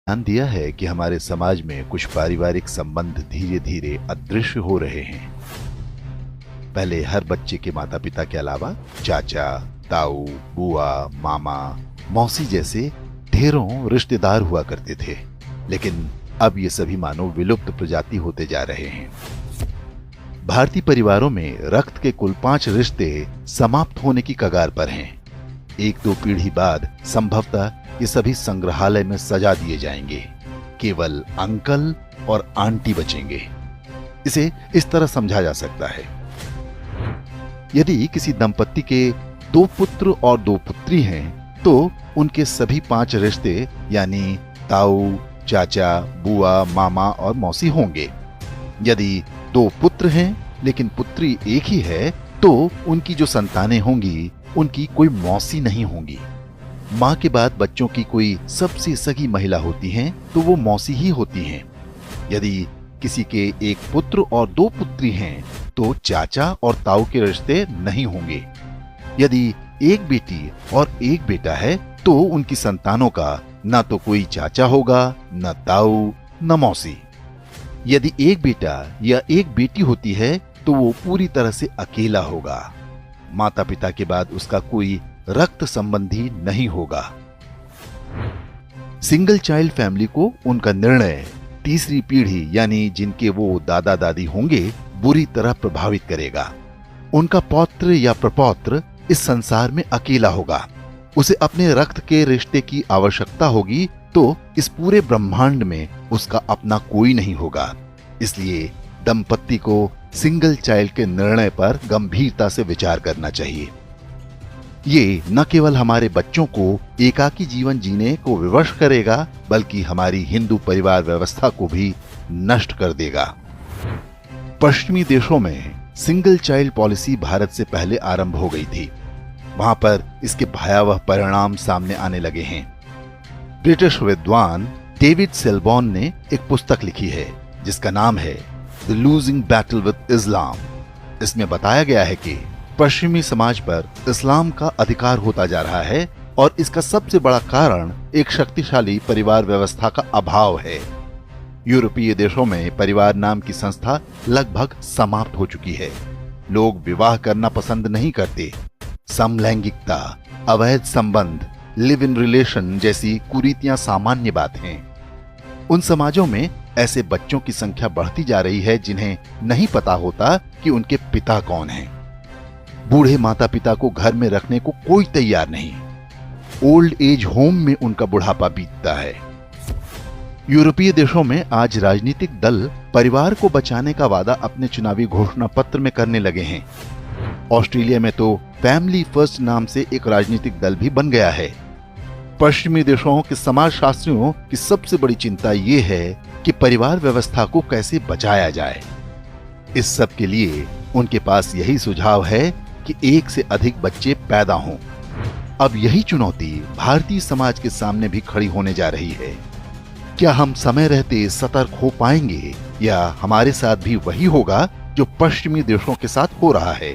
ध्यान दिया है कि हमारे समाज में कुछ पारिवारिक संबंध धीरे धीरे अदृश्य हो रहे हैं। पहले हर बच्चे के माता पिता के अलावा चाचा, ताऊ, बुआ, मामा, मौसी जैसे ढेरों रिश्तेदार हुआ करते थे, लेकिन अब ये सभी मानो विलुप्त प्रजाति होते जा रहे हैं। भारतीय परिवारों में रक्त के कुल 5 रिश्ते समाप्त होने की कगार पर हैं। 1-2 पीढ़ी बाद संभवतः ये सभी संग्रहालय में सजा दिए जाएंगे। केवल अंकल और आंटी बचेंगे। इसे इस तरह समझा जा सकता है, यदि किसी दंपत्ति के 2 पुत्र और 2 पुत्री हैं, तो उनके सभी 5 रिश्ते यानी ताऊ, चाचा, बुआ, मामा और मौसी होंगे। यदि 2 पुत्र हैं लेकिन पुत्री एक ही है, तो उनकी जो संतानें होंगी उनकी कोई मौसी नहीं होंगी। माँ के बाद बच्चों की कोई सबसे सगी महिला होती हैं, तो वो मौसी ही होती हैं। यदि किसी के 1 पुत्र और 2 पुत्री हैं, तो चाचा और ताऊ के रिश्ते नहीं होंगे। यदि 1 बेटी और 1 बेटा है, तो उनकी संतानों का न तो कोई चाचा होगा, न ताऊ, न मौसी। यदि 1 बेटा या 1 बेटी होती है, तो वो पूरी तरह से अकेला होगा। माता पिता के बाद उसका कोई रक्त संबंधी नहीं होगा। सिंगल चाइल्ड फैमिली को उनका निर्णय तीसरी पीढ़ी यानी जिनके वो दादा दादी होंगे बुरी तरह प्रभावित करेगा। उनका पौत्र या प्रपौत्र इस संसार में अकेला होगा। उसे अपने रक्त के रिश्ते की आवश्यकता होगी, तो इस पूरे ब्रह्मांड में उसका अपना कोई नहीं होगा। इसलिए दंपत्ति को सिंगल चाइल्ड के निर्णय पर गंभीरता से विचार करना चाहिए। ये न केवल हमारे बच्चों को एकाकी जीवन जीने को विवश करेगा, बल्कि हमारी हिंदू परिवार व्यवस्था को भी नष्ट कर देगा। पश्चिमी देशों में सिंगल चाइल्ड पॉलिसी भारत से पहले आरंभ हो गई थी। वहां पर इसके भयावह परिणाम सामने आने लगे हैं। ब्रिटिश विद्वान डेविड सेलबॉर्न ने एक पुस्तक लिखी है जिसका नाम है द लूजिंग बैटल विद इस्लाम। इसमें बताया गया है कि पश्चिमी समाज पर इस्लाम का अधिकार होता जा रहा है और इसका सबसे बड़ा कारण एक शक्तिशाली परिवार व्यवस्था का अभाव है। यूरोपीय देशों में परिवार नाम की संस्था लगभग समाप्त हो चुकी है। लोग विवाह करना पसंद नहीं करते। समलैंगिकता, अवैध संबंध, लिव इन रिलेशन जैसी कुरीतियां सामान्य बात हैं। उन समाजों में ऐसे बच्चों की संख्या बढ़ती जा रही है जिन्हें नहीं पता होता कि उनके पिता कौन हैं। बूढ़े माता पिता को घर में रखने को कोई तैयार नहीं। ओल्ड एज होम में उनका बुढ़ापा बीतता है। यूरोपीय देशों में आज राजनीतिक दल परिवार को बचाने का वादा अपने चुनावी घोषणा पत्र में करने लगे हैं। ऑस्ट्रेलिया में तो फैमिली फर्स्ट नाम से एक राजनीतिक दल भी बन गया है। पश्चिमी देशों के समाजशास्त्रियों की सबसे बड़ी चिंता ये है कि परिवार व्यवस्था को कैसे बचाया जाए। इस सब के लिए उनके पास यही सुझाव है कि 1 से अधिक बच्चे पैदा हों। अब यही चुनौती भारतीय समाज के सामने भी खड़ी होने जा रही है। क्या हम समय रहते सतर्क हो पाएंगे या हमारे साथ भी वही होगा जो पश्चिमी देशों के साथ हो रहा है?